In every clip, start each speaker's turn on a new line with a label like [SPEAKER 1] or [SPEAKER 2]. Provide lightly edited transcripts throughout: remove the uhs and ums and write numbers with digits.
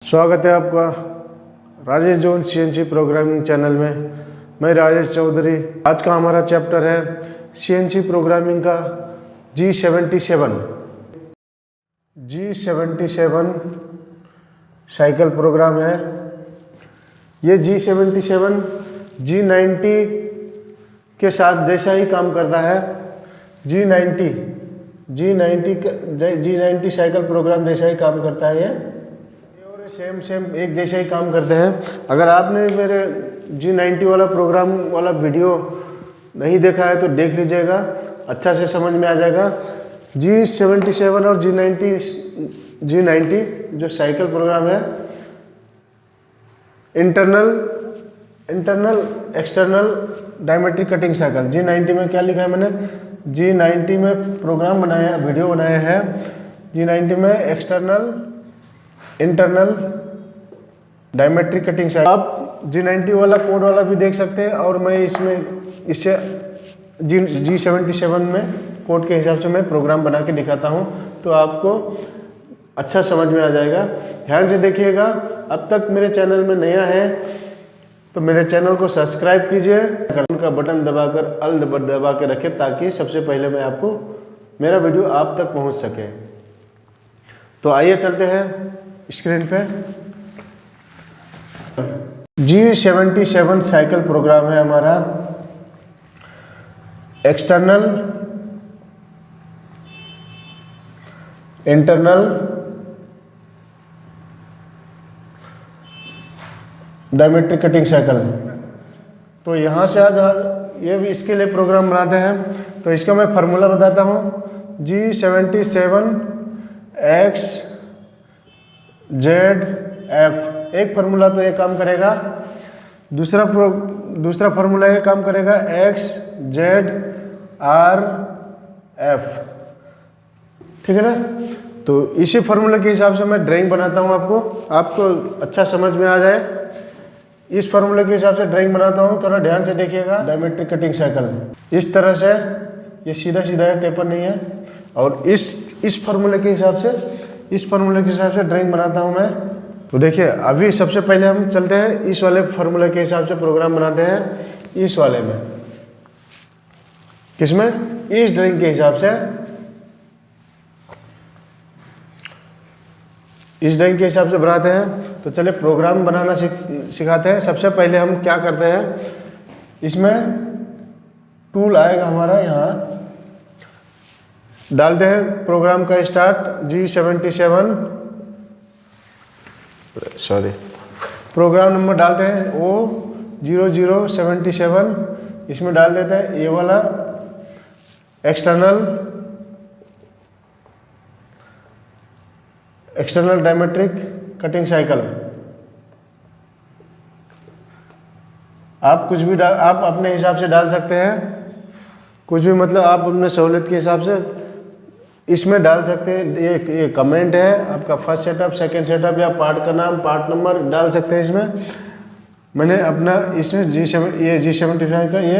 [SPEAKER 1] स्वागत है आपका Rajesh zone CNC programming channel में। मैं राजेश चौधरी। आज का हमारा चैप्टर है सीएनसी प्रोग्रामिंग का G77। G77 साइकिल प्रोग्राम है। ये G77 G90 के साथ जैसा ही काम करता है। G90 साइकिल प्रोग्राम जैसा ही काम करता है ये और सेम एक जैसा ही काम करते हैं। अगर आपने मेरे G90 वाला प्रोग्राम वाला वीडियो नहीं देखा है तो देख लीजिएगा, अच्छा से समझ में आ जाएगा। G77 और G90 जो साइकिल प्रोग्राम है, internal external diametric cutting cycle. G90 में क्या लिखा है मैंने, G90 में प्रोग्राम बनाया, वीडियो बनाया है। G90 में external internal diametric cutting cycle. आप G90 वाला कोड वाला भी देख सकते हैं और मैं इससे G77 में कोड के हिसाब से मैं प्रोग्राम बना के दिखाता हूं, तो आपको अच्छा समझ में आ जाएगा। ध्यान से देखिएगा। अब तक मेरे चैनल में नया है तो मेरे चैनल को सब्सक्राइब कीजिए, का बटन दबाकर ऑल दबा के रखें ताकि सबसे पहले मैं आपको मेरा वीडियो आप तक पहुंच सके। तो आइए चलते हैं स्क्रीन पे। G77 साइकिल प्रोग्राम है हमारा। External internal diametric cutting cycle. तो यहाँ से आज ये भी इसके लिए प्रोग्राम बनाते हैं। तो इसका मैं फार्मूला बताता हूँ। G77XZF एक फार्मूला तो ये काम करेगा। दूसरा फार्मूला ये काम करेगा XZRF, ठीक है ना। तो इसी फार्मूले के हिसाब से मैं ड्राइंग बनाता हूँ, आपको अच्छा समझ में आ जाए। इस फार्मूले के हिसाब से ड्राइंग बनाता हूँ, थोड़ा ध्यान से देखिएगा। डायमेट्रिक कटिंग साइकिल इस तरह से, ये सीधा है, टेपर नहीं है। और इस फार्मूले के हिसाब से ड्राइंग बनाता हूँ मैं। तो देखिए, अभी सबसे पहले हम चलते हैं इस वाले फार्मूले के हिसाब से प्रोग्राम बनाते हैं। इस वाले में, किसमें, इस ड्राइंग के हिसाब से, इस ड्राइंग के हिसाब से बनाते हैं। तो चलिए प्रोग्राम बनाना सिखाते हैं। सबसे पहले हम क्या करते हैं, इसमें टूल आएगा हमारा, यहाँ डालते हैं प्रोग्राम का स्टार्ट। G77 प्रोग्राम नंबर डालते हैं O0077। इसमें डाल देते हैं ये वाला एक्सटर्नल डायमेट्रिक कटिंग साइकिल। आप कुछ भी आप अपने हिसाब से डाल सकते हैं, कुछ भी, मतलब आप अपने सहूलियत के हिसाब से इसमें डाल सकते हैं। ये कमेंट है आपका, फर्स्ट सेटअप, सेकंड सेटअप, या पार्ट का नाम, पार्ट नंबर डाल सकते हैं इसमें। मैंने अपना इसमें G75 का ये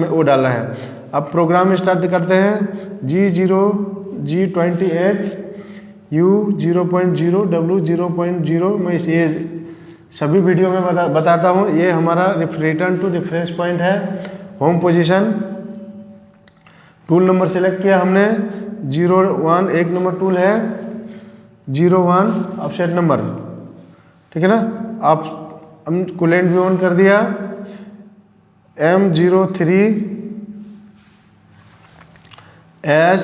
[SPEAKER 1] वो डाला है। अब प्रोग्राम स्टार्ट करते हैं। G28 U 0.0 W 0.0। मैं ये सभी वीडियो में बताता हूँ। ये हमारा रिटर्न टू रेफरेंस पॉइंट है। Home position, tool number select किया हमने 01, एक नंबर टूल है 01 ऑफसेट नंबर, ठीक है ना। आप हम कूलेंट भी ऑन कर दिया। M03S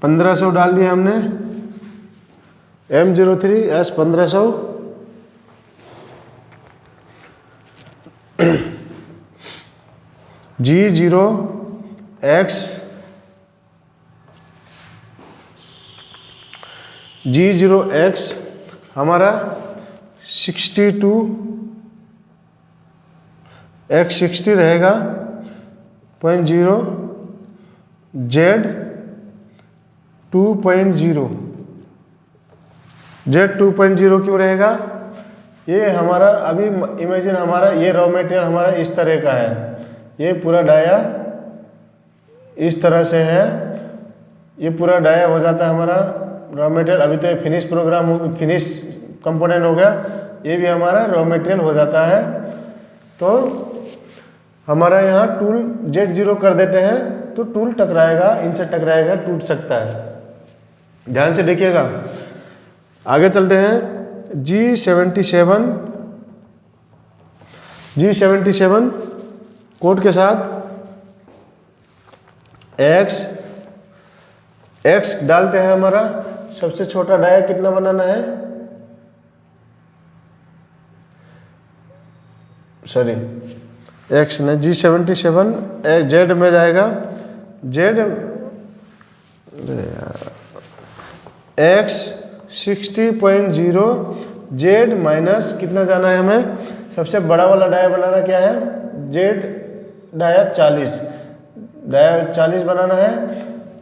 [SPEAKER 1] 1500 डाल दिया हमने। M03S 1500। G0X हमारा 62 X60 रहेगा, 0.0 Z 2.0 क्यों रहेगा? ये हमारा अभी इमेजिन, हमारा ये रॉ मटेरियल हमारा इस तरह का है। ये पूरा डाया इस तरह से है, ये पूरा डाया हो जाता है हमारा रॉ मटेरियल। अभी तो ये फिनिश प्रोग्राम फिनिश कंपोनेंट हो गया, ये भी हमारा रॉ मटेरियल हो जाता है। तो हमारा यहाँ टूल Z0 कर देते हैं तो टूल टकराएगा, इनसे टकराएगा, टूट सकता है। ध्यान से देखिएगा। आगे चलते हैं G77 कोड के साथ X डालते हैं। हमारा सबसे छोटा डाया कितना बनाना है, सॉरी X ने G77 Z में जाएगा, Z X 60.0 Z माइनस कितना जाना है हमें, सबसे बड़ा वाला डाया बनाना क्या है, Z डाया 40 बनाना है।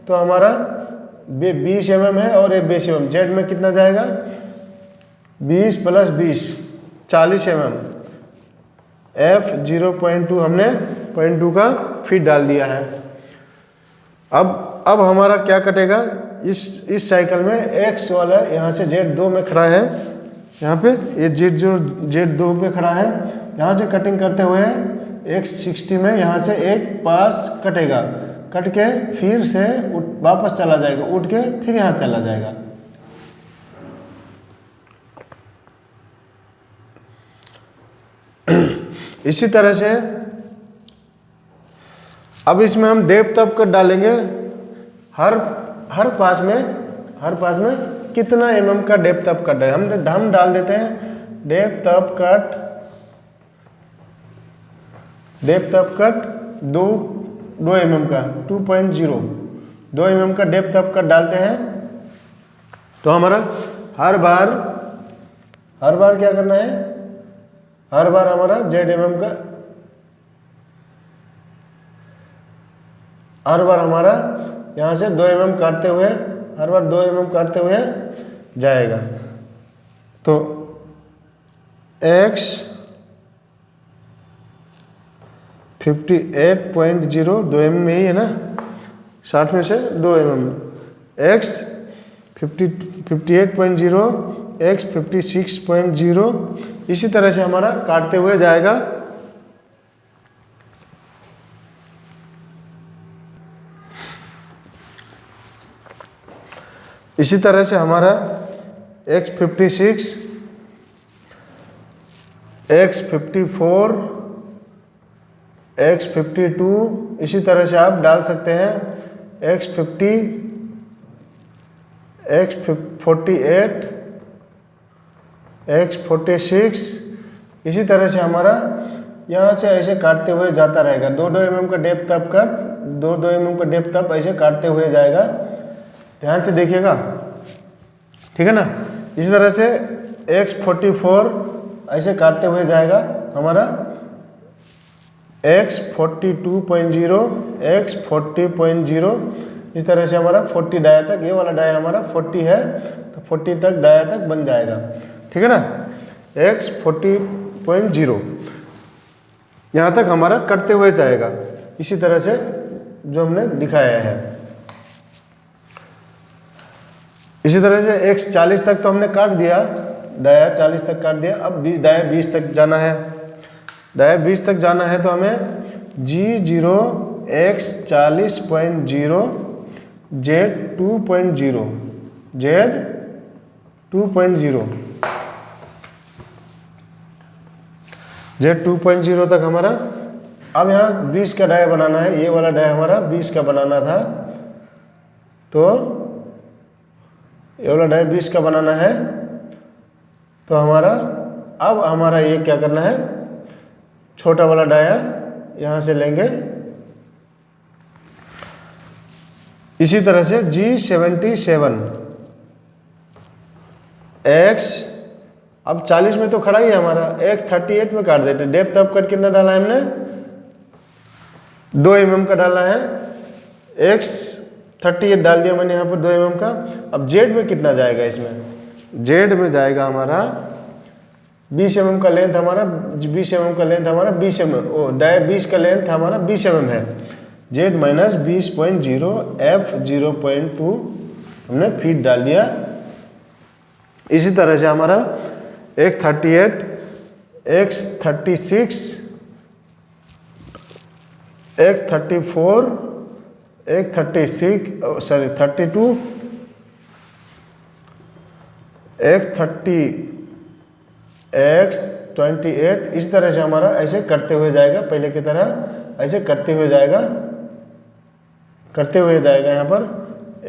[SPEAKER 1] तो हमारा 20 mm है और ये 20 mm, Z में कितना जाएगा 20 + 20 40 mm, F 0.2 हमने 0.2 का फिट डाल दिया है। अब हमारा क्या कटेगा, इस साइकिल में X वाला यहाँ से Z2 में खड़ा है, यहाँ पे ये Z2 पे खड़ा है, यहाँ से कटिंग करते हुए X 60 में यहाँ से एक पास कटेगा, कट के फिर से वापस चला जाएगा, उठ के फिर यहाँ चला जाएगा। इसी तरह से अब इसमें हम डेप्थ ऑफ कट डालेंगे। हर पास में कितना mm का डेप्थ ऑफ कट है, हम डाल देते हैं डेप्थ ऑफ कट 2 mm का 2.0 2 mm का डेप्थ ऑफ कट डालते हैं। तो हमारा हर बार क्या करना है, हर बार हमारा ZMM का हर बार हमारा यहाँ से 2 mm काटते हुए, हर बार 2 mm काटते हुए जाएगा। तो X 58.0 2 mm में ही है ना, 60 में से 2 mm, X 58.0 X 56.0, इसी तरह से हमारा काटते हुए जाएगा। इसी तरह से हमारा X 56 X 54 X 52, इसी तरह से आप डाल सकते हैं X 50 X 48 X 46, इसी तरह से हमारा यहाँ से ऐसे काटते हुए जाता रहेगा। 2 mm का डेप्थ ऑफ कट, 2 mm का डेप्थ ऑफ ऐसे काटते हुए जाएगा। ध्यान से देखिएगा, ठीक है ना। इसी तरह से X 44 ऐसे काटते हुए जाएगा हमारा X 42.0 X 40.0, इस तरह से हमारा 40 डाया तक, ये वाला डाया हमारा 40 है तो 40 तक डाया तक बन जाएगा, ठीक है ना। X 40.0 यहाँ तक हमारा कटते हुए जाएगा, इसी तरह से जो हमने दिखाया है। इसी तरह से X 40 तक तो हमने काट दिया, डाया 40 तक काट दिया। अब डाया 20 तक जाना है, डाया 20 तक जाना है तो हमें G0 X 40.0 Z 2.0 Z 2.0 तक हमारा। अब यहाँ 20 का डाया बनाना है, ये वाला डाया हमारा 20 का बनाना था, तो ये वाला डाया 20 का बनाना है। तो अब हमारा ये क्या करना है, छोटा वाला डाया यहाँ से लेंगे, इसी तरह से G77 X, अब 40 में तो खड़ा ही है हमारा, X 38 में काट देते। डेप्थ ऑफ कट कितना डाला है हमने, 2 mm का डाला है, X 38 डाल दिया मैंने यहाँ पर 2 mm का। अब Z में कितना जाएगा, इसमें Z में जाएगा हमारा 20 mm का लेंथ हमारा, 20 mm का लेंथ हमारा 20 mm, डाया 20 का लेंथ हमारा 20 mm है। Z माइनस 20.0 F 0.2 हमने फीट डाल दिया। इसी तरह से हमारा X38, X36, X34, X32, X28, इस तरह से हमारा ऐसे करते हुए जाएगा, पहले की तरह ऐसे करते हुए जाएगा यहाँ पर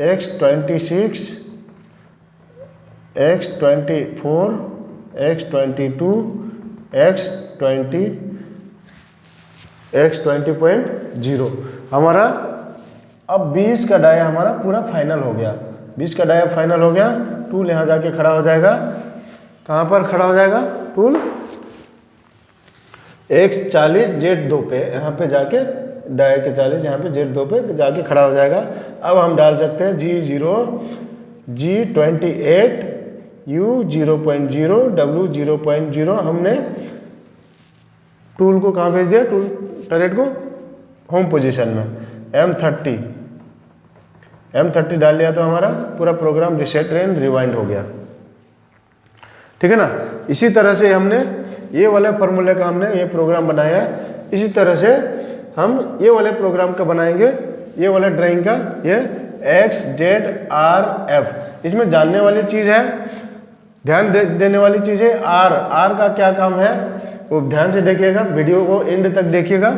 [SPEAKER 1] X26, X24, X22, X20.0 हमारा अब 20 का डाया हमारा पूरा फाइनल हो गया। 20 का डाया फाइनल हो गया। टूल यहाँ जाके खड़ा हो जाएगा। कहाँ पर खड़ा हो जाएगा टूल? X40 Z2 पे, यहाँ पे जाके डाया के 40 यहाँ पे Z2 पे जाके खड़ा हो जाएगा। अब हम डाल सकते हैं G0, G28, U0.0, W0.0। हमने टूल को कहाँ भेज दिया? टूल टरेट को होम पोजीशन में। M30 डाल दिया तो हमारा पूरा प्रोग्राम रिसेट एंड रिवाइंड हो गया। ठीक है ना। इसी तरह से हमने ये वाले फार्मूले का हमने ये प्रोग्राम बनाया है। इसी तरह से हम ये वाले प्रोग्राम का बनाएंगे, ये वाले ड्राइंग का, ये XZRF। इसमें जानने वाली चीज़ है, ध्यान देने वाली चीज़ है R का क्या काम है वो ध्यान से देखिएगा, वीडियो को एंड तक देखिएगा।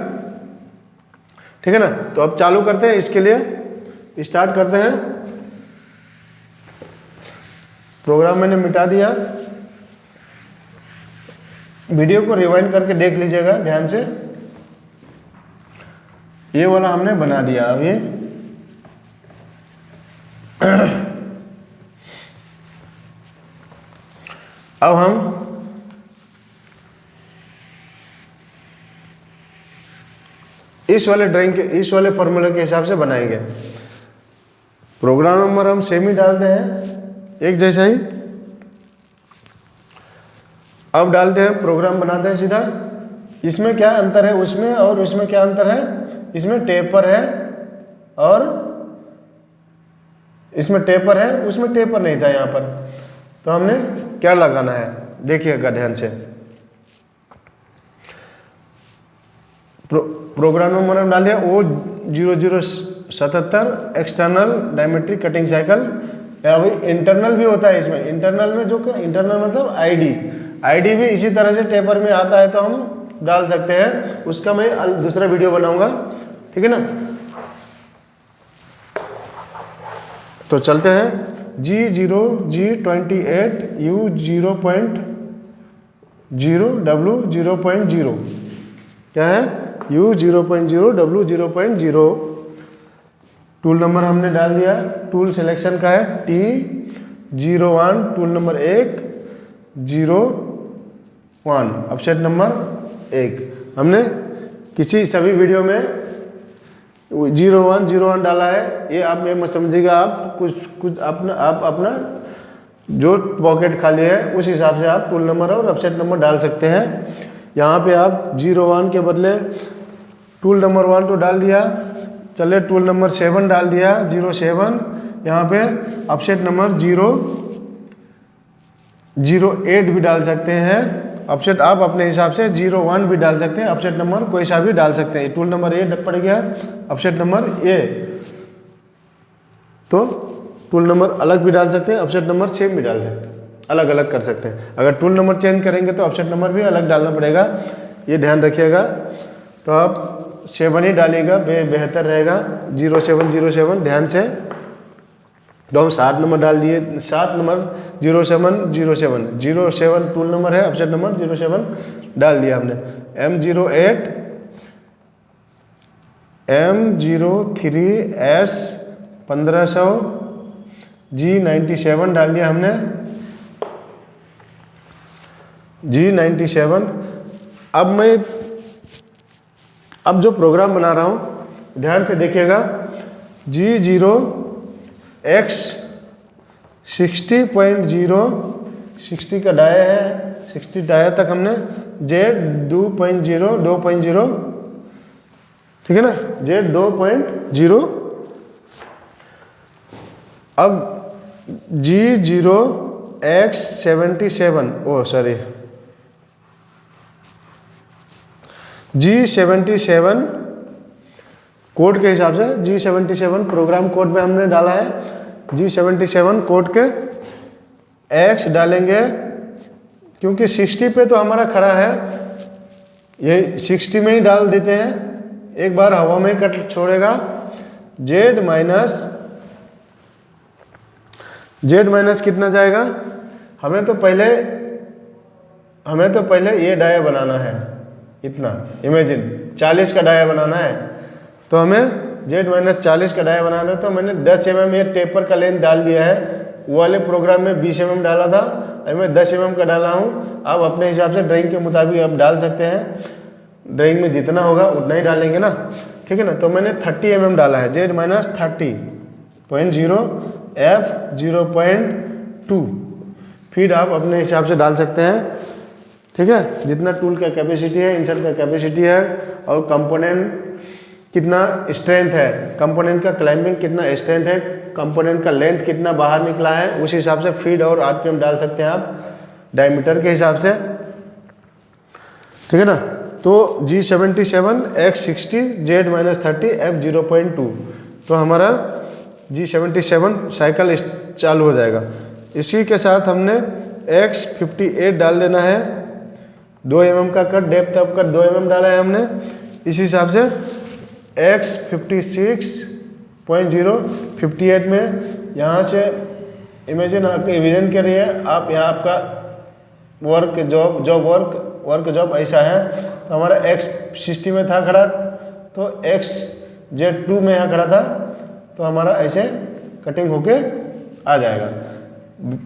[SPEAKER 1] ठीक है ना। तो अब चालू करते हैं, इसके लिए स्टार्ट करते हैं। प्रोग्राम मैंने मिटा दिया, वीडियो को रिवाइंड करके देख लीजिएगा ध्यान से। ये वाला हमने बना दिया। अब ये अब हम इस वाले ड्राइंग के, इस वाले फॉर्मूले के हिसाब से बनाएंगे। प्रोग्राम नंबर हम सेम ही डालते हैं, एक जैसा ही। अब डालते हैं, प्रोग्राम बनाते हैं सीधा। इसमें क्या अंतर है उसमें और इसमें क्या अंतर है? इसमें टेपर है और इसमें टेपर है, उसमें टेपर नहीं था यहाँ पर। तो हमने क्या लगाना है देखिएगा ध्यान से। प्रोग्राम नंबर हम डालिए O0077 external diametric cutting cycle. अभी इंटरनल भी होता है इसमें। इंटरनल में जो इंटरनल मतलब आईडी भी इसी तरह से टेपर में आता है, तो हम डाल सकते हैं। उसका मैं दूसरा वीडियो बनाऊंगा। ठीक है ना। तो चलते हैं। G0, G28, U0.0, W0.0। क्या है? U0.0, W0.0। टूल नंबर हमने डाल दिया। टूल सिलेक्शन का है T01, tool number 1, 01, upset number 1। हमने सभी वीडियो में 01 डाला है। ये आप में समझिएगा, आप कुछ अपना जो पॉकेट खाली है उस हिसाब से आप टूल नंबर और अपसेट नंबर डाल सकते हैं। यहाँ पे आप 01 के बदले टूल नंबर 1 तो डाल दिया, चले टूल नंबर 7 डाल दिया, 07। यहाँ पे अपसेट नंबर 008 भी डाल सकते हैं। अपसेट आप अपने हिसाब से 01 भी डाल सकते हैं। अपसेट नंबर कोई सा भी डाल सकते हैं। टूल नंबर ए पड़ गया, अपसेट नंबर ए। तो टूल नंबर अलग भी डाल सकते हैं, अपसेट नंबर सेम भी डाल सकते हैं, अलग अलग कर सकते हैं। अगर टूल नंबर चेंज करेंगे तो अपसेट नंबर भी अलग डालना पड़ेगा, ये ध्यान रखिएगा। तो आप 7 ही डालिएगा, बेहतर रहेगा। 0707 ध्यान से। तो हम 7 नंबर डाल दिए। 7 नंबर 07 टूल नंबर है, अपसेट नंबर 07 डाल दिया हमने। M08, M03S 1500, G97 डाल दिया हमने, G97। अब जो प्रोग्राम बना रहा हूँ ध्यान से देखिएगा। G0X 60.0, 60 का डाया है, 60 डाया तक हमने Z2.0, 2.0। ठीक है ना, Z2.0। अब G0 X77 G77 कोड के हिसाब से G77 प्रोग्राम कोड में हमने डाला है। G77 कोड के X डालेंगे, क्योंकि 60 पे तो हमारा खड़ा है, ये 60 में ही डाल देते हैं। एक बार हवा में कट छोड़ेगा। Z माइनस कितना जाएगा? हमें तो पहले ये डाया बनाना है, इतना इमेजिन 40 का डाया बनाना है। तो हमें Z माइनस 40 का डाया बनाना है। तो मैंने 10 mm ये टेपर का लेंथ डाल दिया है। वो वाले प्रोग्राम में 20 mm डाला था, अब मैं 10 mm का डाला हूँ। आप अपने हिसाब से ड्राइंग के मुताबिक आप डाल सकते हैं। ड्राइंग में जितना होगा उतना ही डालेंगे ना, ठीक है ना। तो मैंने 30 mm डाला है। Z माइनस 30.0 F 0.2 फीड आप अपने हिसाब से डाल सकते हैं, ठीक है। जितना टूल का कैपेसिटी है, इंसर्ट का कैपेसिटी है, और कंपोनेंट कितना स्ट्रेंथ है, कंपोनेंट का क्लाइंबिंग कितना स्ट्रेंथ है, कंपोनेंट का लेंथ कितना बाहर निकला है, उस हिसाब से फीड और आरपीएम डाल सकते हैं आप डायमीटर के हिसाब से, ठीक है ना। तो G77 X60 Z minus 30 F 0.2, तो हमारा G77 साइकिल चालू हो जाएगा। इसी के साथ हमने X58 डाल देना है। 2 mm का cut, depth of cut 2 mm डाला है हमने। इसी हिसाब से X56.0 58 में यहाँ से इमेजिन आपके रिवीजन के लिए आप यहाँ आपका वर्क जॉब ऐसा है। तो हमारा X60 में था खड़ा, तो XZ2 में यहाँ खड़ा था, तो हमारा ऐसे कटिंग होके आ जाएगा।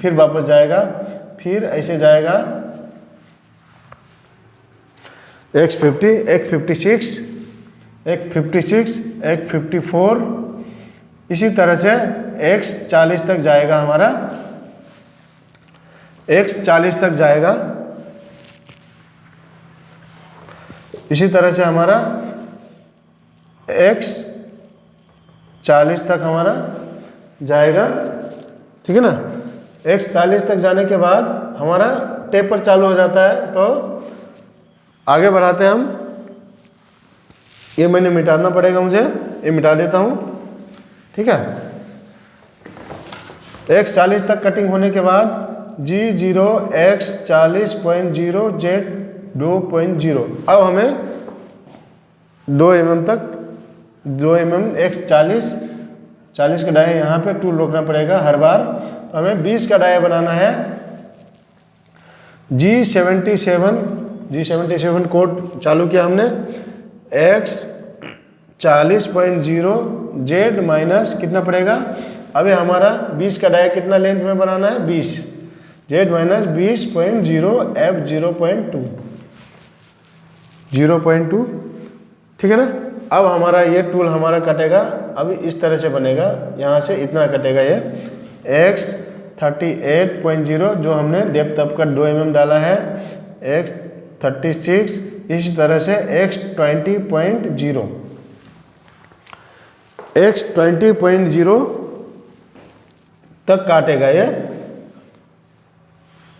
[SPEAKER 1] फिर वापस जाएगा, फिर ऐसे जाएगा X50 X56 X54, इसी तरह से X40 तक जाएगा हमारा, X40 तक जाएगा। इसी तरह से हमारा X40 तक हमारा जाएगा, ठीक है ना। X40 तक जाने के बाद हमारा टेपर चालू हो जाता है। तो आगे बढ़ाते हैं हम। ये मैंने मिटाना पड़ेगा मुझे, ये मिटा देता हूँ, ठीक है। X40 तक कटिंग होने के बाद G0 X40.0 Z 2.0, अब हमें 2 mm तक 2 mm X40 का डाया यहाँ पे टूल रोकना पड़ेगा हर बार। तो हमें 20 का डाया बनाना है। G77 कोड चालू किया हमने। X40.0 Z माइनस कितना पड़ेगा? अभी हमारा 20 का डाया कितना लेंथ में बनाना है? 20 Z माइनस 20.0 F 0.2, ठीक है ना। अब हमारा ये टूल हमारा कटेगा, अभी इस तरह से बनेगा, यहाँ से इतना कटेगा ये X38.0 जो हमने डेप्थ ऑफ कट 2 mm डाला है, X36, इसी तरह से X20 तक काटेगा ये।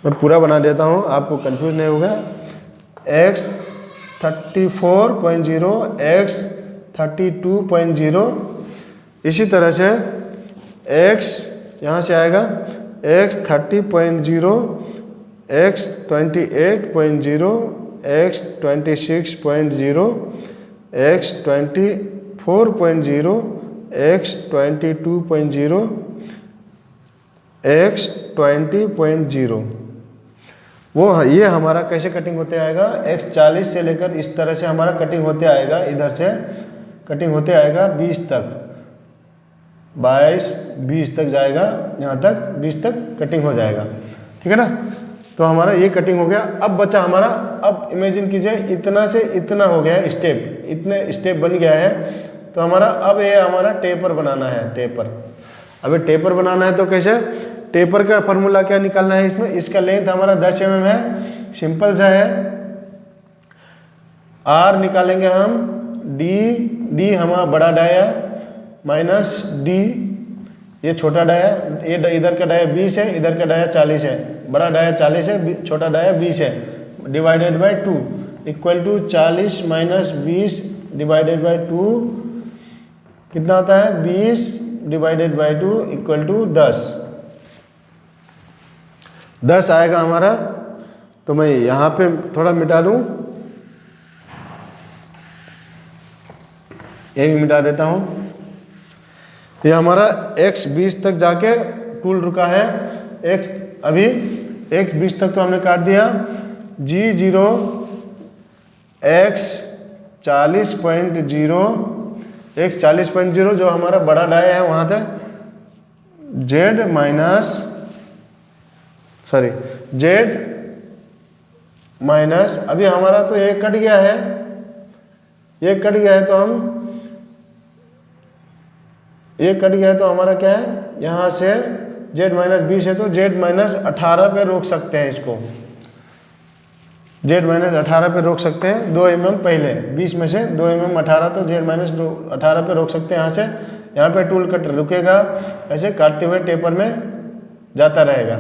[SPEAKER 1] मैं पूरा बना देता हूँ, आपको कंफ्यूज नहीं होगा। X34.0 X32.0, इसी तरह से X यहाँ से आएगा X30.0 X28.0 X26.0 X24.0 X22.0 X20.0। वो ये हमारा कैसे कटिंग होते आएगा? X40 से लेकर इस तरह से हमारा कटिंग होते आएगा, इधर से कटिंग होते आएगा 20 तक, 22-20 तक जाएगा, यहाँ तक 20 तक कटिंग हो जाएगा, ठीक है ना। तो हमारा ये कटिंग हो गया। अब बचा हमारा, अब इमेजिन कीजिए इतना से इतना हो गया स्टेप, इतने स्टेप बन गया है। तो हमारा अब ये हमारा टेपर बनाना है। टेपर, अभी टेपर बनाना है तो कैसे? टेपर का फॉर्मूला क्या निकालना है इसमें? इसका लेंथ हमारा 10 mm है, सिंपल सा है। R निकालेंगे हम, D हमारा बड़ा डाया माइनस D, ये छोटा डाया, ये इधर का डाया 20 है, इधर का डाया 40 है, बड़ा डाया 40 है, छोटा डाया 20 है, divided by 2 equal to 40 minus 20 divided by 2 कितना आता है 20 डिवाइडेड बाय 2 इक्वल टू 10 आएगा हमारा। तो मैं यहाँ पे थोड़ा मिटा दूँ, ये भी मिटा देता हूँ। ये हमारा x 20 तक जाके टूल रुका है, x अभी x 20 तक तो हमने काट दिया, g0 x 40.0 x 40.0 जो हमारा बड़ा डाया है वहाँ तक z माइनस अभी हमारा तो ये कट गया है, ये कट गया है तो हम ये कट गया है तो हमारा क्या है, यहाँ से z माइनस 20 है तो z माइनस 18 पे रोक सकते हैं इसको, z माइनस 18 पे रोक सकते हैं, 2 mm पहले 20 में से 2 mm 18 तो z माइनस 18 पे रोक सकते हैं। यहाँ से यहाँ पे टूल कट रुकेगा, ऐसे काटते हुए टेपर में जाता रहेगा।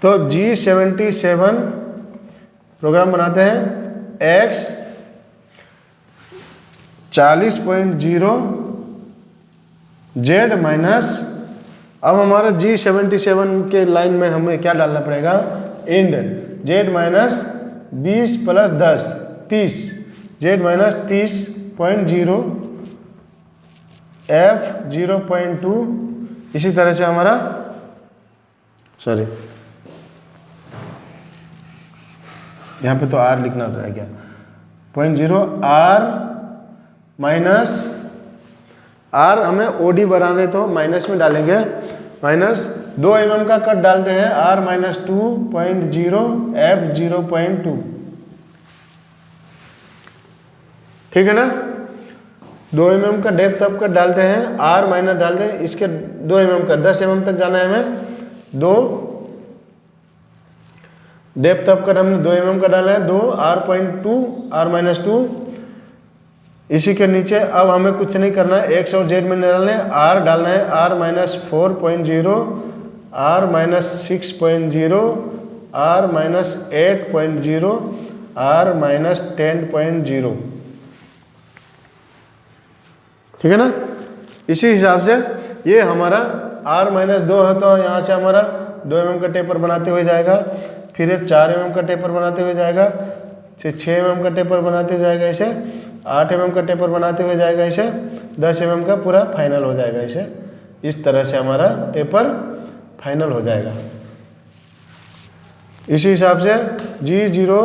[SPEAKER 1] तो G77 प्रोग्राम बनाते हैं, x 40.0 z माइनस, अब हमारा G77 के लाइन में हमें क्या डालना पड़ेगा, end z minus 20 plus 10 30 z minus 30.0 f 0.2, इसी तरह से हमारा यहाँ पे तो r लिखना रह गया 0.0 r माइनस r हमें OD बनाने तो माइनस में डालेंगे, माइनस 2 mm का कट डालते हैं, r माइनस 2.0 f 0.2, ठीक है ना। 2 mm का डेप्थ ऑफ कट डालते हैं, r माइनस डालते हैं, इसके 2 mm का 10 mm तक जाना है हमें, 2 डेप्थ ऑफ कट हमने 2 mm का डाला है, 2 r.2 r माइनस 2, इसी के नीचे अब हमें कुछ नहीं करना है, x और z में डालना है, r डालना है, r minus 4.0 r minus 6.0 r minus 8.0 r minus 10.0, ठीक है ना। इसी हिसाब से ये हमारा r माइनस 2 है तो यहाँ से हमारा 2 mm का टेपर बनाते हुए जाएगा, फिर ये 4 mm का टेपर बनाते हुए जाएगा, 6 mm का टेपर बनाते हुए जाएगा, इसे 8 mm का टेपर बनाते हुए जाएगा, इसे 10 mm का पूरा फाइनल हो जाएगा, इसे इस तरह से हमारा टेपर फाइनल हो जाएगा। इसी हिसाब से G0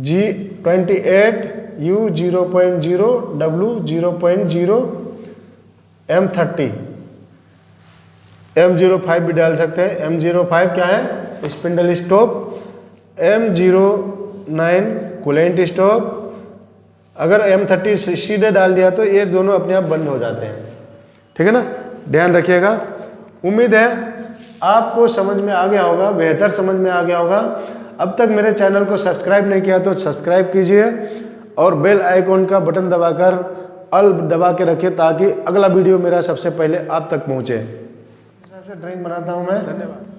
[SPEAKER 1] G28 U 0.0 W 0.0 M30 M05 भी डाल सकते हैं। M05 क्या है, spindle stop, M09 coolant stop. अगर M30 सीधे डाल दिया तो ये दोनों अपने आप बंद हो जाते हैं, ठीक है ना, ध्यान रखिएगा। उम्मीद है आपको समझ में आ गया होगा, बेहतर समझ में आ गया होगा। अब तक मेरे चैनल को सब्सक्राइब नहीं किया तो सब्सक्राइब कीजिए और बेल आइकॉन का बटन दबाकर ऑल दबा के रखिए ताकि अगला वीडियो मेरा सबसे पहले आप तक पहुंचे। इस हिसाब से ड्राइंग बनाता हूं मैं। धन्यवाद।